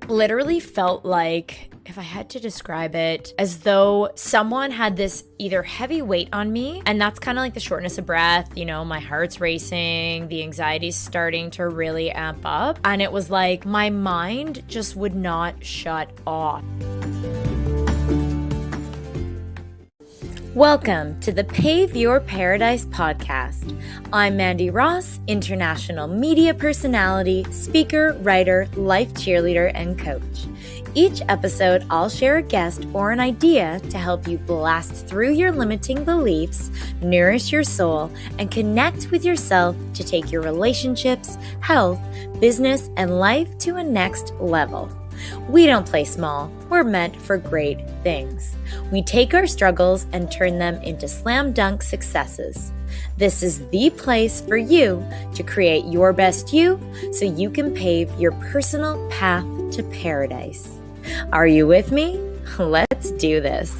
literally felt like, if I had to describe it, as though someone had this either heavy weight on me, and that's kind of like the shortness of breath, my heart's racing, the anxiety's starting to really amp up, and it was like my mind just would not shut off. Welcome to the Pave Your Paradise podcast. I'm Mandy Ross, international media personality, speaker, writer, life cheerleader, and coach. Each episode, I'll share a guest or an idea to help you blast through your limiting beliefs, nourish your soul, and connect with yourself to take your relationships, health, business, and life to a next level. We don't play small. We're meant for great things. We take our struggles and turn them into slam dunk successes. This is the place for you to create your best you so you can pave your personal path to paradise. Are you with me? Let's do this.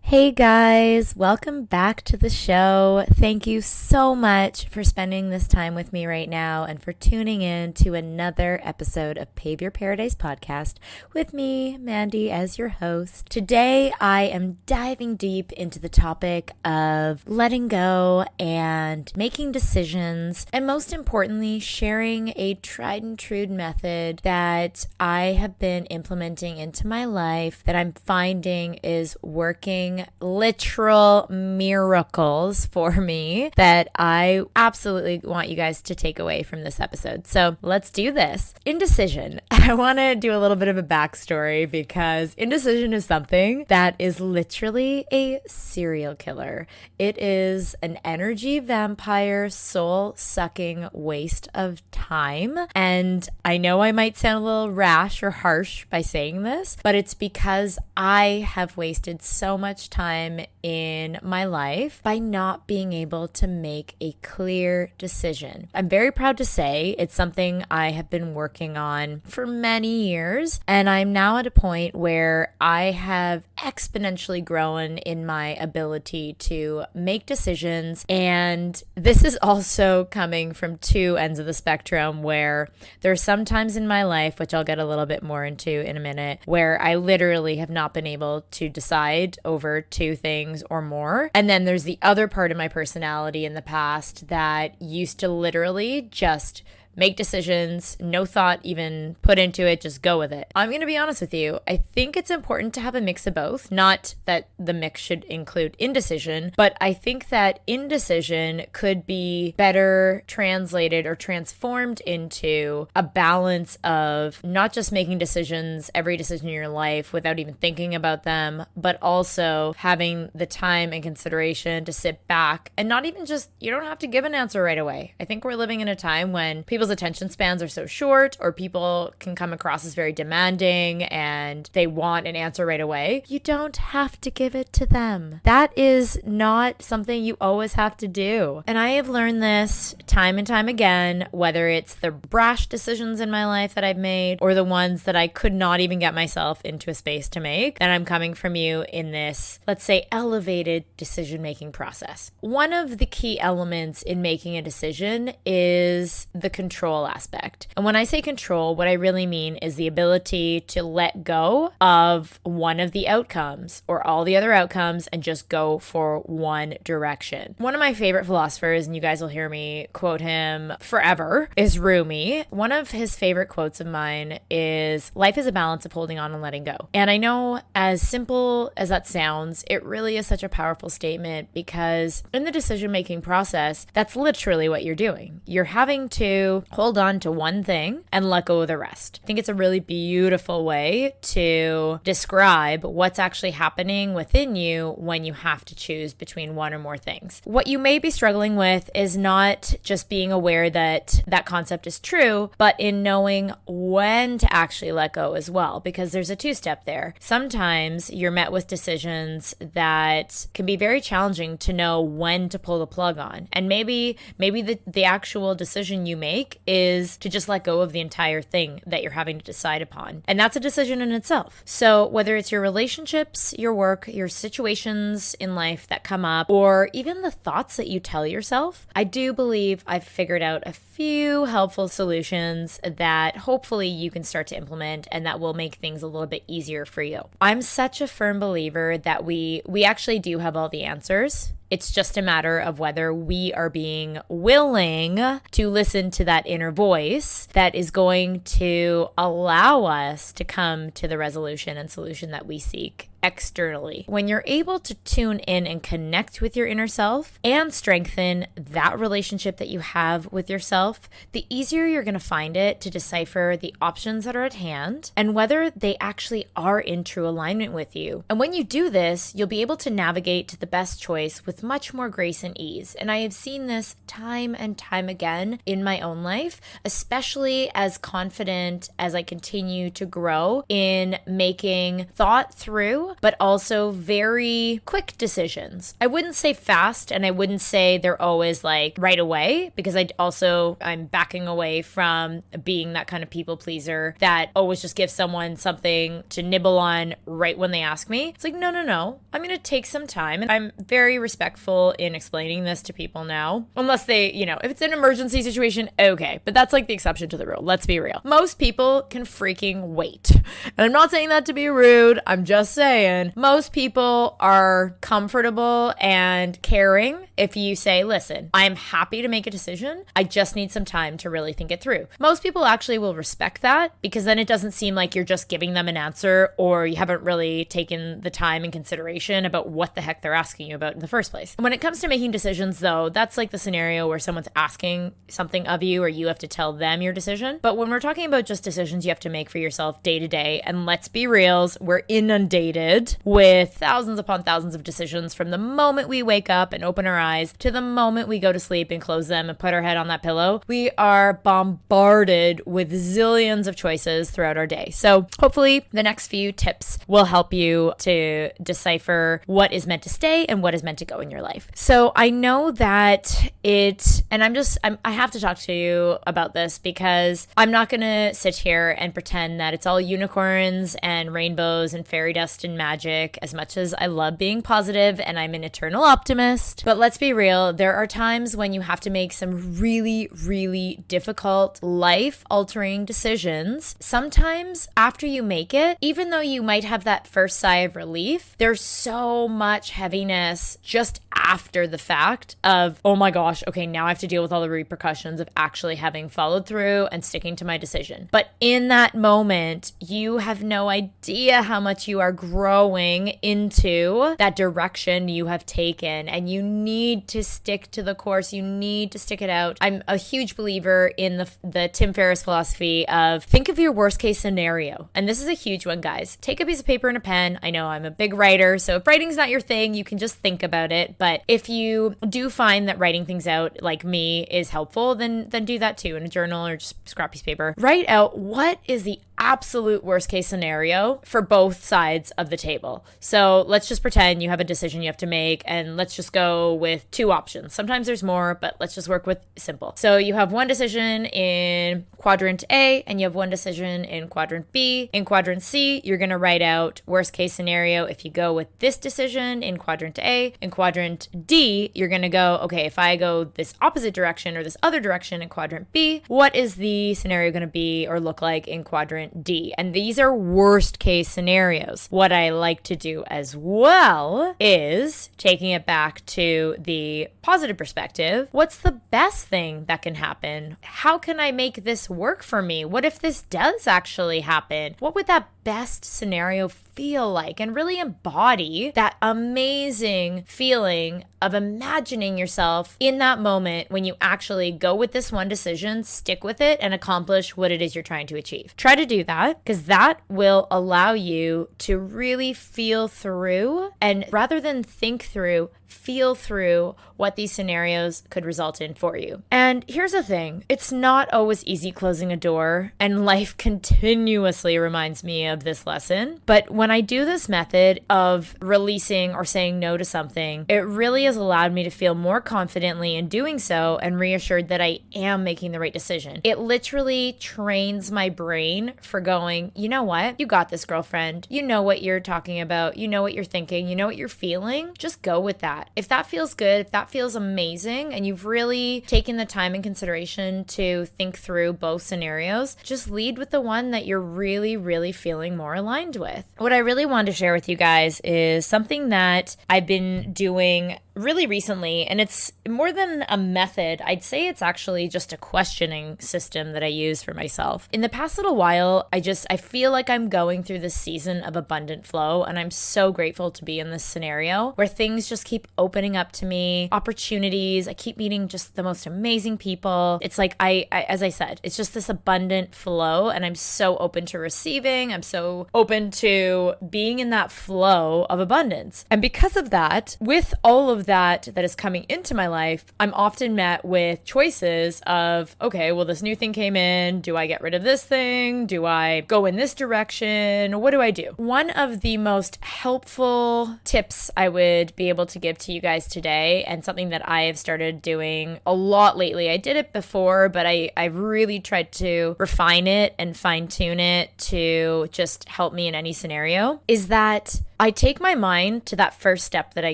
Hey guys, welcome back to the show. Thank you so much for spending this time with me right now and for tuning in to another episode of Pave Your Paradise podcast with me, Mandy, as your host. Today, I am diving deep into the topic of letting go and making decisions, and most importantly, sharing a tried and true method that I have been implementing into my life that I'm finding is working literal miracles for me that I absolutely want you guys to take away from this episode. So let's do this. Indecision. I want to do a little bit of a backstory because indecision is something that is literally a serial killer. It is an energy vampire, soul-sucking waste of time. And I know I might sound a little rash or harsh by saying this, but it's because I have wasted so much time in my life by not being able to make a clear decision. I'm very proud to say it's something I have been working on for many years, and I'm now at a point where I have exponentially grown in my ability to make decisions. And this is also coming from two ends of the spectrum, where there's some times in my life, which I'll get a little bit more into in a minute, where I literally have not been able to decide over two things or more. And then there's the other part of my personality in the past that used to literally just make decisions, no thought even put into it, just go with it. I'm going to be honest with you. I think it's important to have a mix of both. Not that the mix should include indecision, but I think that indecision could be better translated or transformed into a balance of not just making decisions, every decision in your life without even thinking about them, but also having the time and consideration to sit back and not even just, you don't have to give an answer right away. I think we're living in a time when people's attention spans are so short, or people can come across as very demanding and they want an answer right away. You don't have to give it to them. That is not something you always have to do. And I have learned this time and time again, whether it's the brash decisions in my life that I've made or the ones that I could not even get myself into a space to make, that I'm coming from you in this, let's say, elevated decision-making process. One of the key elements in making a decision is the control aspect. And when I say control, what I really mean is the ability to let go of one of the outcomes or all the other outcomes and just go for one direction. One of my favorite philosophers, and you guys will hear me quote him forever, is Rumi. One of his favorite quotes of mine is, "Life is a balance of holding on and letting go." And I know, as simple as that sounds, it really is such a powerful statement, because in the decision-making process, that's literally what you're doing. You're having to hold on to one thing and let go of the rest. I think it's a really beautiful way to describe what's actually happening within you when you have to choose between one or more things. What you may be struggling with is not just being aware that that concept is true, but in knowing when to actually let go as well, because there's a two-step there. Sometimes you're met with decisions that can be very challenging to know when to pull the plug on. And maybe the actual decision you make make is to just let go of the entire thing that you're having to decide upon. And that's a decision in itself. So whether it's your relationships, your work, your situations in life that come up, or even the thoughts that you tell yourself, I do believe I've figured out a few helpful solutions that hopefully you can start to implement and that will make things a little bit easier for you. I'm such a firm believer that we actually do have all the answers. It's just a matter of whether we are being willing to listen to that inner voice that is going to allow us to come to the resolution and solution that we seek externally. When you're able to tune in and connect with your inner self and strengthen that relationship that you have with yourself, the easier you're going to find it to decipher the options that are at hand and whether they actually are in true alignment with you. And when you do this, you'll be able to navigate to the best choice with much more grace and ease. And I have seen this time and time again in my own life, especially as confident as I continue to grow in making thought through but also very quick decisions. I wouldn't say fast, and I wouldn't say they're always like right away, because I'm backing away from being that kind of people pleaser that always just gives someone something to nibble on right when they ask me. It's like, no. I'm going to take some time. And I'm very respectful in explaining this to people now, unless they, if it's an emergency situation, okay. But that's like the exception to the rule. Let's be real. Most people can freaking wait. And I'm not saying that to be rude. I'm just saying most people are comfortable and caring if you say, listen, I'm happy to make a decision. I just need some time to really think it through. Most people actually will respect that, because then it doesn't seem like you're just giving them an answer or you haven't really taken the time and consideration about what the heck they're asking you about in the first place. When it comes to making decisions, though, that's like the scenario where someone's asking something of you or you have to tell them your decision. But when we're talking about just decisions you have to make for yourself day to day, and let's be reals, we're inundated with thousands upon thousands of decisions from the moment we wake up and open our eyes to the moment we go to sleep and close them and put our head on that pillow. We are bombarded with zillions of choices throughout our day. So hopefully the next few tips will help you to decipher what is meant to stay and what is meant to go in your life. So I know that I have to talk to you about this, because I'm not going to sit here and pretend that it's all unicorns and rainbows and fairy dust and magic, as much as I love being positive and I'm an eternal optimist. But let's be real, there are times when you have to make some really, really difficult, life-altering decisions. Sometimes after you make it, even though you might have that first sigh of relief, there's so much heaviness just after the fact of, oh my gosh, okay, now I have to deal with all the repercussions of actually having followed through and sticking to my decision. But in that moment, you have no idea how much you are growing into that direction you have taken, and you need to stick to the course. You need to stick it out. I'm a huge believer in the Tim Ferriss philosophy of think of your worst case scenario. And this is a huge one, guys. Take a piece of paper and a pen. I know I'm a big writer, so if writing's not your thing, you can just think about it. But if you do find that writing things out like me is helpful, then do that too in a journal or just scrap piece of paper. Write out what is the absolute worst case scenario for both sides of the table. So let's just pretend you have a decision you have to make, and let's just go with two options. Sometimes there's more, but let's just work with simple. So you have one decision in quadrant A and you have one decision in quadrant B. In quadrant C, you're going to write out worst case scenario if you go with this decision in quadrant A. In quadrant D, you're going to go, okay, if I go this opposite direction or this other direction in quadrant B, what is the scenario going to be or look like in quadrant D? And these are worst case scenarios. What I like to do as well is taking it back to the positive perspective. What's the best thing that can happen? How can I make this work for me? What if this does actually happen? What would that best scenario feel like? And really embody that amazing feeling of imagining yourself in that moment when you actually go with this one decision, stick with it, and accomplish what it is you're trying to achieve. Try to do that, because that will allow you to really feel through, and rather than think through, feel through what these scenarios could result in for you. And here's the thing, it's not always easy closing a door, and life continuously reminds me of this lesson. But when I do this method of releasing or saying no to something, it really has allowed me to feel more confidently in doing so and reassured that I am making the right decision. It literally trains my brain for going, you know what? You got this, girlfriend. You know what you're talking about. You know what you're thinking. You know what you're feeling. Just go with that. If that feels good, if that feels amazing, and you've really taken the time and consideration to think through both scenarios, just lead with the one that you're really, really feeling more aligned with. What I really wanted to share with you guys is something that I've been doing really recently, and it's more than a method. I'd say it's actually just a questioning system that I use for myself. In the past little while, I feel like I'm going through this season of abundant flow, and I'm so grateful to be in this scenario where things just keep opening up to me, opportunities. I keep meeting just the most amazing people. It's like I as I said, it's just this abundant flow, and I'm so open to receiving. I'm so open to being in that flow of abundance. And because of that, with all of that is coming into my life, I'm often met with choices of, okay, well, this new thing came in. Do I get rid of this thing? Do I go in this direction? What do I do? One of the most helpful tips I would be able to give to you guys today, and something that I have started doing a lot lately. I did it before, but I've really tried to refine it and fine tune it to just help me in any scenario, is that I take my mind to that first step that I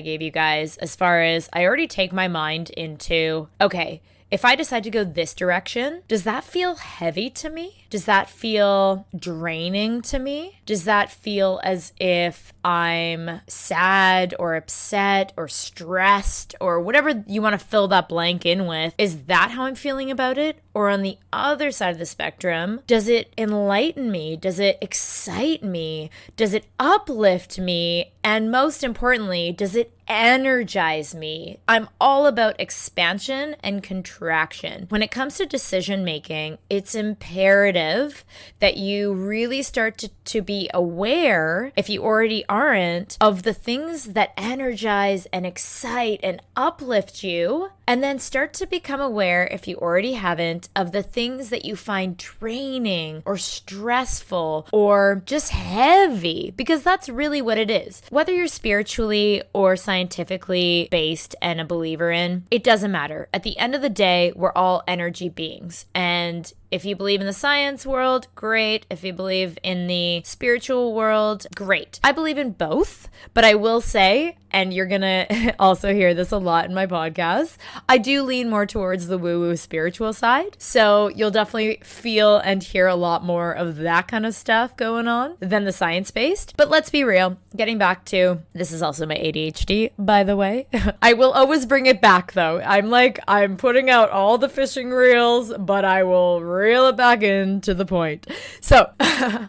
gave you guys, as far as I already take my mind into, okay, if I decide to go this direction, does that feel heavy to me? Does that feel draining to me? Does that feel as if I'm sad or upset or stressed or whatever you want to fill that blank in with? Is that how I'm feeling about it? Or on the other side of the spectrum, does it enlighten me? Does it excite me? Does it uplift me? And most importantly, does it energize me? I'm all about expansion and contraction. When it comes to decision making, it's imperative that you really start to be aware, if you already aren't, of the things that energize and excite and uplift you, and then start to become aware, if you already haven't, of the things that you find draining or stressful or just heavy, because that's really what it is. Whether you're spiritually or scientifically based and a believer in, it doesn't matter. At the end of the day, we're all energy beings. And if you believe in the science world, great. If you believe in the spiritual world, great. I believe in both, but I will say, and you're gonna also hear this a lot in my podcast, I do lean more towards the woo-woo spiritual side. So you'll definitely feel and hear a lot more of that kind of stuff going on than the science-based. But let's be real, getting back to, this is also my ADHD, by the way. I will always bring it back though. I'm putting out all the fishing reels, but I will reel it back into the point. So, oh,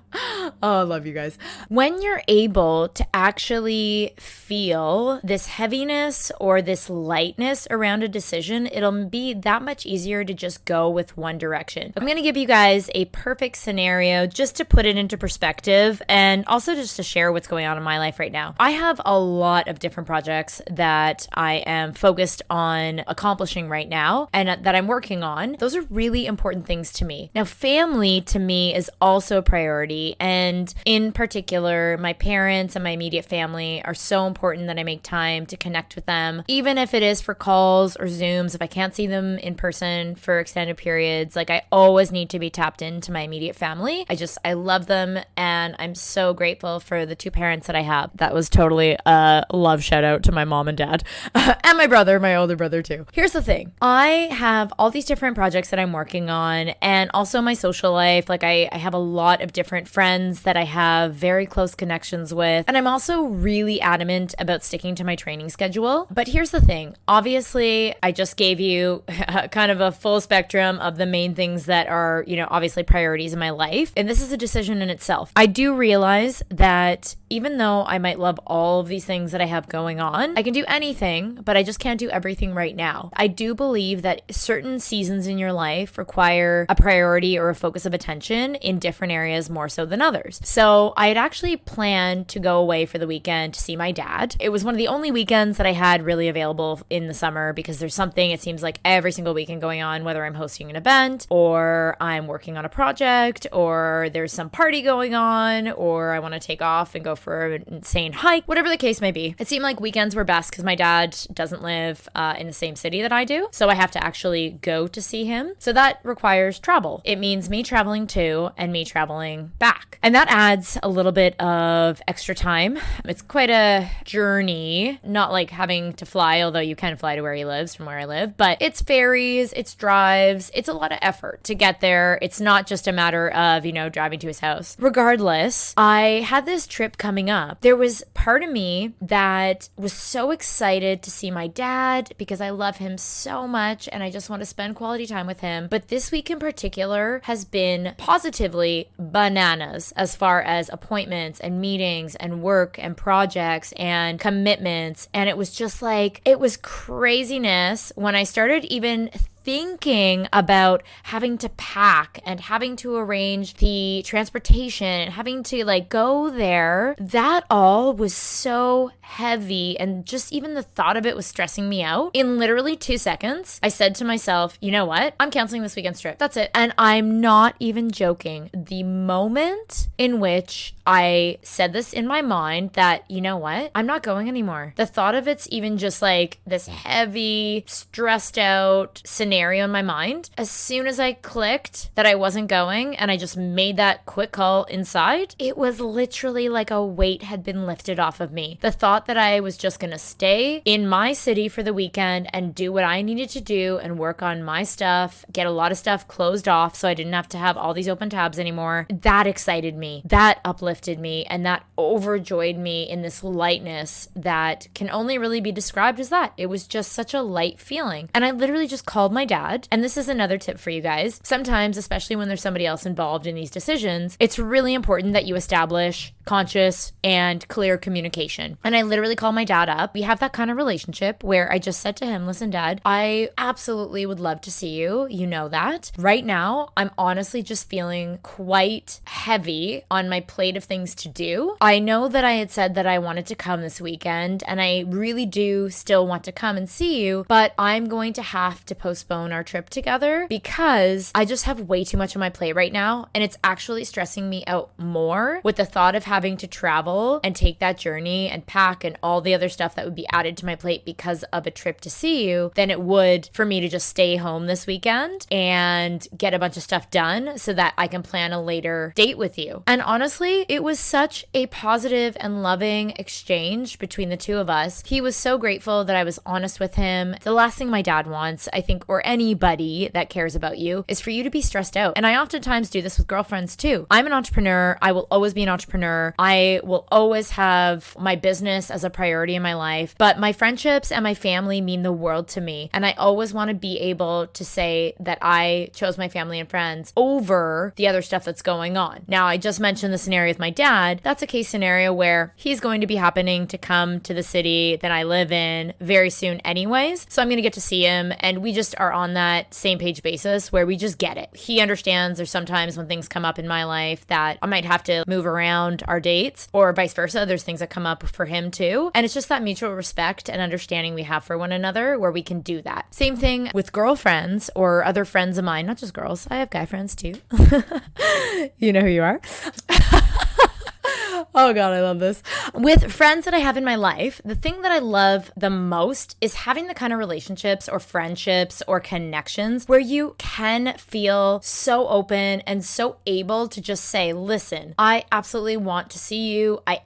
I love you guys. When you're able to actually feel this heaviness or this lightness around a decision, it'll be that much easier to just go with one direction. I'm going to give you guys a perfect scenario just to put it into perspective, and also just to share what's going on in my life right now. I have a lot of different projects that I am focused on accomplishing right now and that I'm working on. Those are really important things to me. Now, family to me is also a priority, and in particular, my parents and my immediate family are so important that I make time to connect with them, even if it is for calls or Zooms. If I can't see them in person for extended periods, like, I always need to be tapped into my immediate family. I love them, and I'm so grateful for the two parents that I have. That was totally a love shout out to my mom and dad and my brother, my older brother too. Here's the thing. I have all these different projects that I'm working on, and also my social life. Like, I have a lot of different friends that I have very close connections with, and I'm also really adamant about sticking to my training schedule. But here's the thing. Obviously, I just gave you kind of a full spectrum of the main things that are, obviously priorities in my life. And this is a decision in itself. I do realize that even though I might love all of these things that I have going on, I can do anything, but I just can't do everything right now. I do believe that certain seasons in your life require a priority or a focus of attention in different areas more so than others. So I had actually planned to go away for the weekend to see my dad. It was one of the only weekends that I had really available in the summer because there's something, it seems like every single weekend going on, whether I'm hosting an event or I'm working on a project or there's some party going on or I want to take off and go for an insane hike, whatever the case may be. It seemed like weekends were best because my dad doesn't live in the same city that I do. So I have to actually go to see him. So that requires travel. It means me traveling to and me traveling back. And that adds a little bit of extra time. It's quite a journey, not like having to fly, although you can fly to where he lives from where I live, but it's ferries, it's drives, it's a lot of effort to get there. It's not just a matter of, driving to his house. Regardless, I had this trip coming up. There was part of me that was so excited to see my dad because I love him so much and I just want to spend quality time with him. But this week in particular has been positively bananas as far as appointments and meetings and work and projects and commitments. And it was just like, it was craziness when I started even thinking about having to pack and having to arrange the transportation and having to go there. That all was so heavy, and just even the thought of it was stressing me out. In literally 2 seconds, I said to myself, you know what? I'm canceling this weekend's trip. That's it. And I'm not even joking. The moment in which I said this in my mind that, you know what? I'm not going anymore. The thought of it's even just this heavy, stressed out scenario in my mind. As soon as I clicked that I wasn't going and I just made that quick call inside, it was literally like a weight had been lifted off of me. The thought that I was just going to stay in my city for the weekend and do what I needed to do and work on my stuff, get a lot of stuff closed off so I didn't have to have all these open tabs anymore. That excited me. That uplifted me, and that overjoyed me in this lightness that can only really be described as that. It was just such a light feeling. And I literally just called my dad. And this is another tip for you guys. Sometimes, especially when there's somebody else involved in these decisions, it's really important that you establish conscious and clear communication. And I literally called my dad up. We have that kind of relationship where I just said to him, listen, Dad, I absolutely would love to see you. You know that. Right now, I'm honestly just feeling quite heavy on my plate of things to do. I know that I had said that I wanted to come this weekend, and I really do still want to come and see you, but I'm going to have to postpone our trip together because I just have way too much on my plate right now, and it's actually stressing me out more with the thought of having to travel and take that journey and pack and all the other stuff that would be added to my plate because of a trip to see you than it would for me to just stay home this weekend and get a bunch of stuff done so that I can plan a later date with you. And honestly, it was such a positive and loving exchange between the two of us. He was so grateful that I was honest with him. The last thing my dad wants, I think, or anybody that cares about you, is for you to be stressed out. And I oftentimes do this with girlfriends too. I'm an entrepreneur. I will always be an entrepreneur. I will always have my business as a priority in my life, but my friendships and my family mean the world to me. And I always want to be able to say that I chose my family and friends over the other stuff that's going on. Now, I just mentioned the scenario with my dad. That's a case scenario where he's going to be happening to come to the city that I live in very soon anyways. So I'm going to get to see him, and we just are on that same page basis where we just get it. He understands there's sometimes when things come up in my life that I might have to move around our dates, or vice versa. There's things that come up for him too. And it's just that mutual respect and understanding we have for one another where we can do that. Same thing with girlfriends or other friends of mine, not just girls. I have guy friends too. You know who you are. Oh God, I love this. With friends that I have in my life, the thing that I love the most is having the kind of relationships or friendships or connections where you can feel so open and so able to just say, listen, I absolutely want to see you. I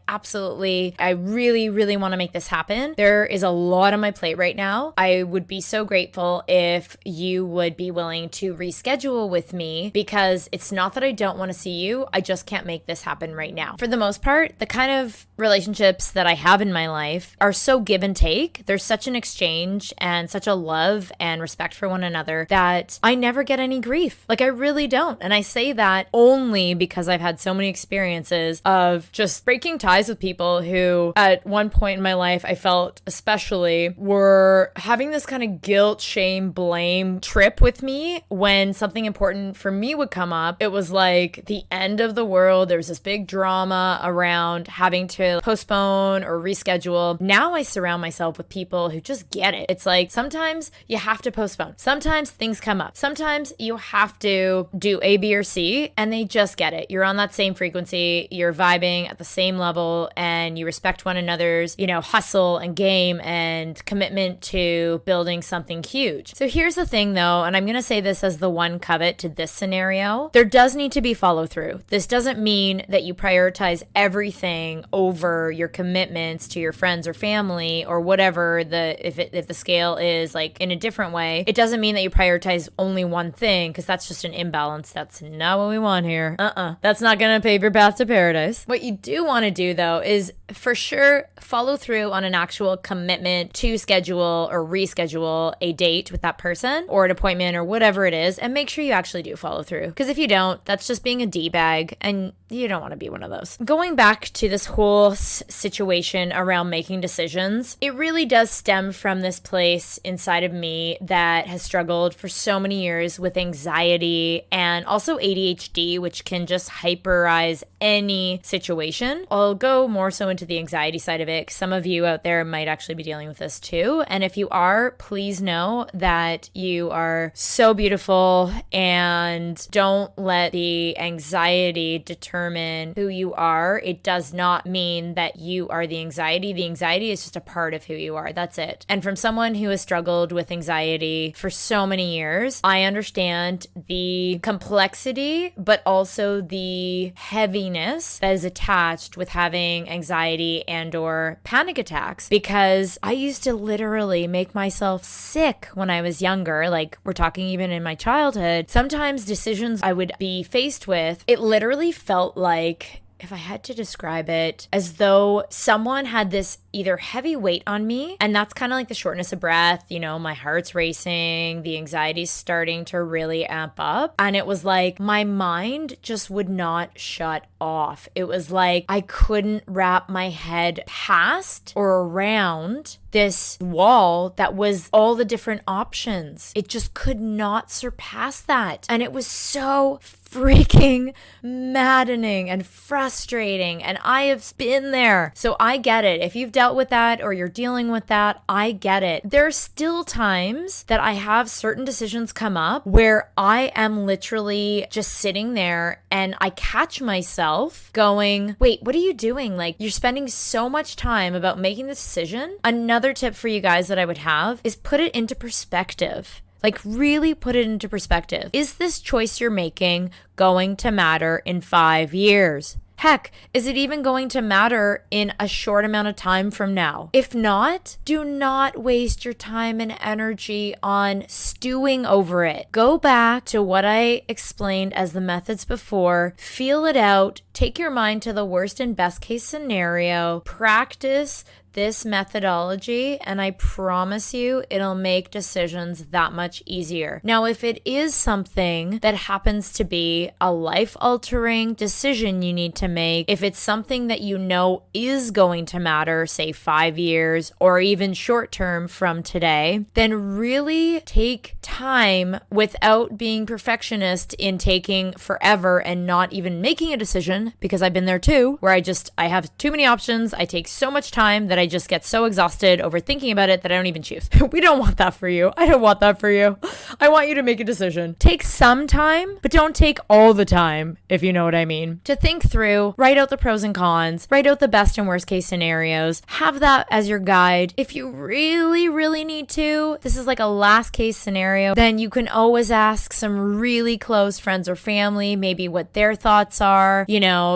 really, really want to make this happen. There is a lot on my plate right now. I would be so grateful if you would be willing to reschedule with me, because it's not that I don't want to see you. I just can't make this happen right now. For the most part, part, the kind of relationships that I have in my life are so give and take. There's such an exchange and such a love and respect for one another that I never get any grief. Like, I really don't. And I say that only because I've had so many experiences of just breaking ties with people who at one point in my life, I felt especially were having this kind of guilt, shame, blame trip with me when something important for me would come up. It was like the end of the world. There was this big drama around having to postpone or reschedule. Now I surround myself with people who just get it. It's like sometimes you have to postpone. Sometimes things come up. Sometimes you have to do A, B, or C, and they just get it. You're on that same frequency. You're vibing at the same level, and you respect one another's, hustle and game and commitment to building something huge. So here's the thing though, and I'm going to say this as the one caveat to this scenario. There does need to be follow through. This doesn't mean that you prioritize everything over your commitments to your friends or family or whatever if the scale is like in a different way. It doesn't mean that you prioritize only one thing, because that's just an imbalance. That's not what we want here. That's not going to pave your path to paradise. What you do want to do though is for sure follow through on an actual commitment to schedule or reschedule a date with that person or an appointment or whatever it is, and make sure you actually do follow through. Because if you don't, that's just being a D-bag, and you don't want to be one of those. Going back to this whole situation around making decisions, it really does stem from this place inside of me that has struggled for so many years with anxiety and also ADHD, which can just hyperize any situation. I'll go more so into the anxiety side of it, because some of you out there might actually be dealing with this too. And if you are, please know that you are so beautiful, and don't let the anxiety determine who you are. It does not mean that you are the anxiety. The anxiety is just a part of who you are. That's it. And from someone who has struggled with anxiety for so many years, I understand the complexity, but also the heaviness that is attached with having anxiety and or panic attacks, because I used to literally make myself sick when I was younger. Like, we're talking even in my childhood. Sometimes decisions I would be faced with, it literally felt like, if I had to describe it, as though someone had this either heavy weight on me, and that's kind of like the shortness of breath, my heart's racing, the anxiety's starting to really amp up. And it was like my mind just would not shut off. It was like I couldn't wrap my head past or around this wall that was all the different options. It just could not surpass that. And it was so freaking maddening and frustrating. And I have been there. So I get it. If you've dealt with that or you're dealing with that, I get it. There are still times that I have certain decisions come up where I am literally just sitting there and I catch myself going, wait, what are you doing? Like, you're spending so much time about making the decision. Another tip for you guys that I would have is put it into perspective. Like, really put it into perspective. Is this choice you're making going to matter in 5 years? Heck, is it even going to matter in a short amount of time from now? If not, do not waste your time and energy on stewing over it. Go back to what I explained as the methods before. Feel it out. Take your mind to the worst and best case scenario. Practice this methodology, and I promise you it'll make decisions that much easier. Now, if it is something that happens to be a life-altering decision you need to make, if it's something that you know is going to matter, say 5 years or even short-term from today, then really take time without being perfectionist in taking forever and not even making a decision, because I've been there too, where I have too many options. I take so much time that I just get so exhausted over thinking about it that I don't even choose. We don't want that for you. I don't want that for you. I want you to make a decision. Take some time, but don't take all the time, if you know what I mean. To think through, write out the pros and cons, write out the best and worst case scenarios, have that as your guide. If you really, really need to, this is like a last case scenario, then you can always ask some really close friends or family, maybe what their thoughts are,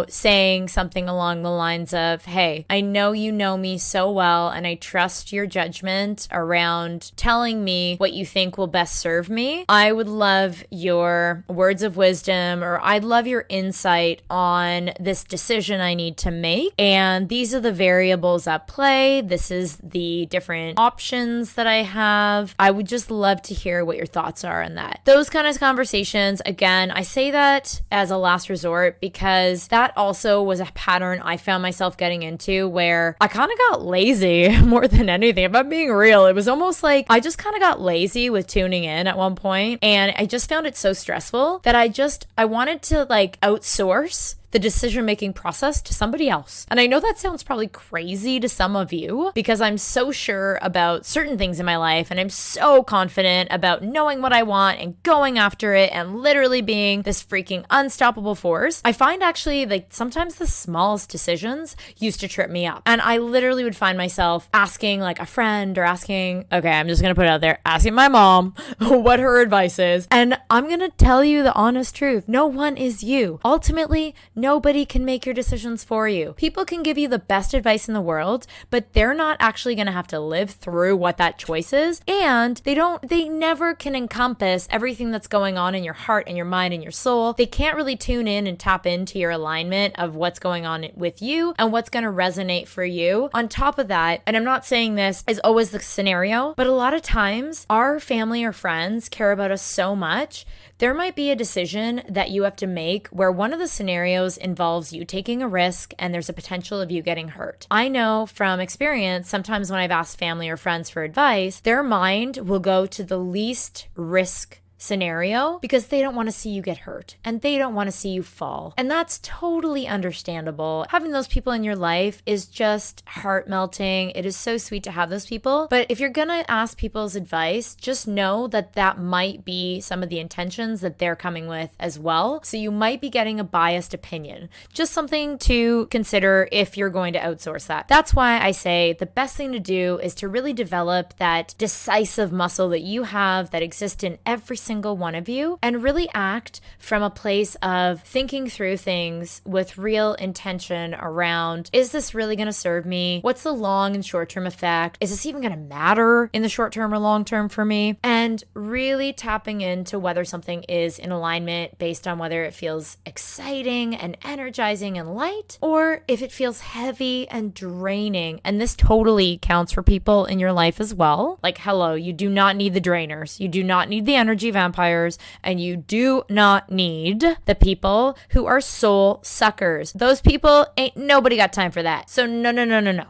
saying something along the lines of, hey, I know you know me so well, and I trust your judgment around telling me what you think will best serve me. I would love your words of wisdom, or I'd love your insight on this decision I need to make. And these are the variables at play. This is the different options that I have. I would just love to hear what your thoughts are on that. Those kind of conversations, again, I say that as a last resort because that also was a pattern I found myself getting into where I kind of got lazy more than anything. If I'm being real, it was almost like I just kind of got lazy with tuning in at one point, and I just found it so stressful that I wanted to like outsource the decision-making process to somebody else. And I know that sounds probably crazy to some of you because I'm so sure about certain things in my life and I'm so confident about knowing what I want and going after it and literally being this freaking unstoppable force. I find actually like sometimes the smallest decisions used to trip me up. And I literally would find myself asking like a friend or asking, okay, I'm just gonna put it out there, asking my mom what her advice is. And I'm gonna tell you the honest truth. No one is you. Ultimately, nobody can make your decisions for you. People can give you the best advice in the world, but they're not actually going to have to live through what that choice is. And they never can encompass everything that's going on in your heart and your mind and your soul. They can't really tune in and tap into your alignment of what's going on with you and what's going to resonate for you. On top of that, and I'm not saying this is always the scenario, but a lot of times our family or friends care about us so much. There might be a decision that you have to make where one of the scenarios involves you taking a risk and there's a potential of you getting hurt. I know from experience, sometimes when I've asked family or friends for advice, their mind will go to the least risk scenario because they don't want to see you get hurt and they don't want to see you fall. And that's totally understandable. Having those people in your life is just heart melting. It is so sweet to have those people. But if you're going to ask people's advice, just know that that might be some of the intentions that they're coming with as well. So you might be getting a biased opinion. Just something to consider if you're going to outsource that. That's why I say the best thing to do is to really develop that decisive muscle that you have that exists in every single one of you and really act from a place of thinking through things with real intention around, is this really going to serve me? What's the long and short-term effect? Is this even going to matter in the short term or long term for me? And really tapping into whether something is in alignment based on whether it feels exciting and energizing and light, or if it feels heavy and draining. And this totally counts for people in your life as well. Like, hello, you do not need the drainers. You do not need the energy vampires, and you do not need the people who are soul suckers. Those people ain't nobody got time for that. So no.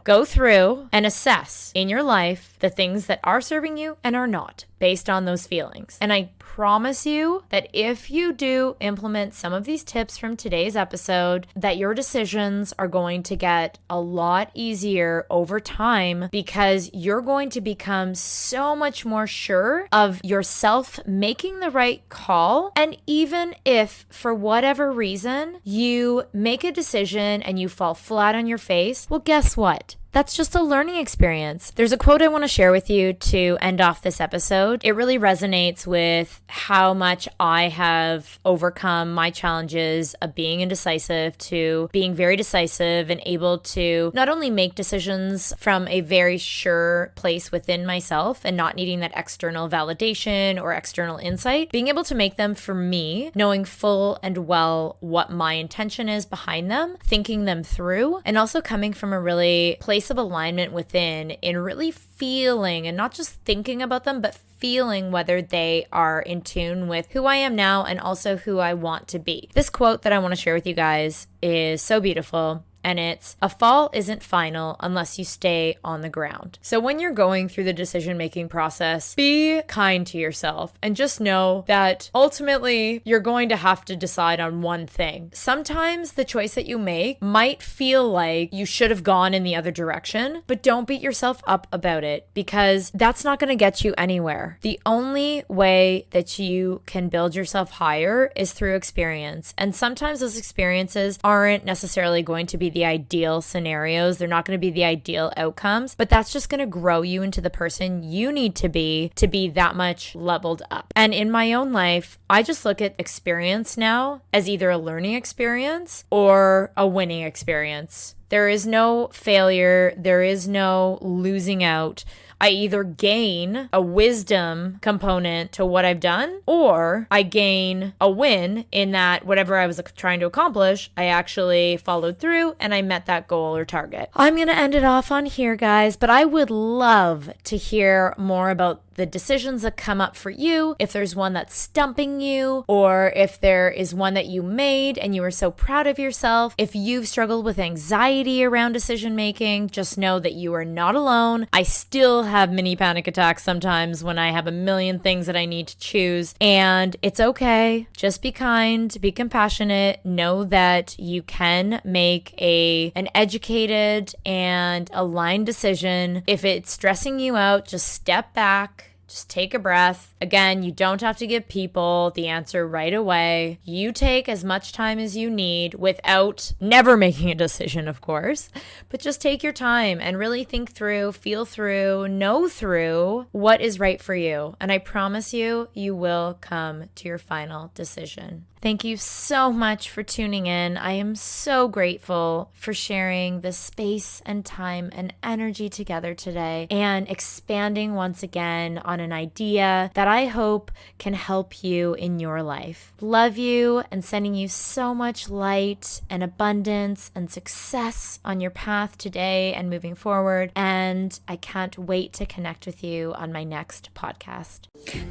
Go through and assess in your life the things that are serving you and are not based on those feelings. And I promise you that if you do implement some of these tips from today's episode, that your decisions are going to get a lot easier over time because you're going to become so much more sure of yourself making the right call. And even if for whatever reason you make a decision and you fall flat on your face, well, guess what? That's just a learning experience. There's a quote I want to share with you to end off this episode. It really resonates with how much I have overcome my challenges of being indecisive to being very decisive and able to not only make decisions from a very sure place within myself and not needing that external validation or external insight, being able to make them for me, knowing full and well what my intention is behind them, thinking them through, and also coming from a really place of alignment within in really feeling and not just thinking about them, but feeling whether they are in tune with who I am now and also who I want to be. This quote that I want to share with you guys is so beautiful. And it's, a fall isn't final unless you stay on the ground. So when you're going through the decision-making process, be kind to yourself and just know that ultimately you're going to have to decide on one thing. Sometimes the choice that you make might feel like you should have gone in the other direction, but don't beat yourself up about it because that's not going to get you anywhere. The only way that you can build yourself higher is through experience. And sometimes those experiences aren't necessarily going to be the ideal scenarios. They're not going to be the ideal outcomes, but that's just going to grow you into the person you need to be that much leveled up. And in my own life, I just look at experience now as either a learning experience or a winning experience. There is no failure. There is no losing out. I either gain a wisdom component to what I've done, or I gain a win in that whatever I was trying to accomplish, I actually followed through and I met that goal or target. I'm going to end it off on here, guys, but I would love to hear more about the decisions that come up for you, if there's one that's stumping you, or if there is one that you made and you were so proud of yourself. If you've struggled with anxiety around decision making, just know that you are not alone. I still have mini panic attacks sometimes when I have a million things that I need to choose, and it's okay. Just be kind, be compassionate, know that you can make an educated and aligned decision. If it's stressing you out, just step back. Just take a breath. Again, you don't have to give people the answer right away. You take as much time as you need without never making a decision, of course, but just take your time and really think through, feel through, know through what is right for you. And I promise you, you will come to your final decision. Thank you so much for tuning in. I am so grateful for sharing this space and time and energy together today and expanding once again on an idea that I hope can help you in your life. Love you and sending you so much light and abundance and success on your path today and moving forward. And I can't wait to connect with you on my next podcast.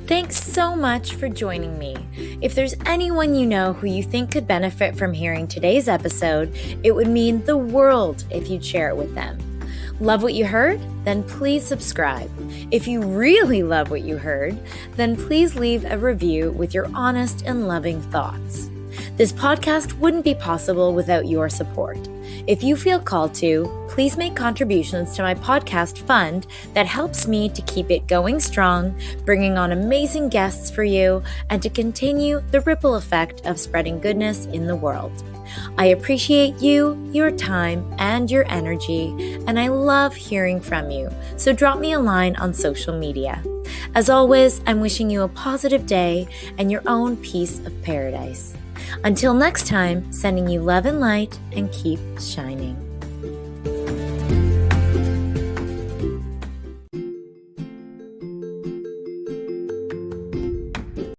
Thanks so much for joining me. If there's anyone you know who you think could benefit from hearing today's episode, it would mean the world if you'd share it with them. Love what you heard? Then please subscribe. If you really love what you heard, then please leave a review with your honest and loving thoughts. This podcast wouldn't be possible without your support. If you feel called to, please make contributions to my podcast fund that helps me to keep it going strong, bringing on amazing guests for you, and to continue the ripple effect of spreading goodness in the world. I appreciate you, your time, and your energy, and I love hearing from you, so drop me a line on social media. As always, I'm wishing you a positive day and your own piece of paradise. Until next time, sending you love and light, and keep shining.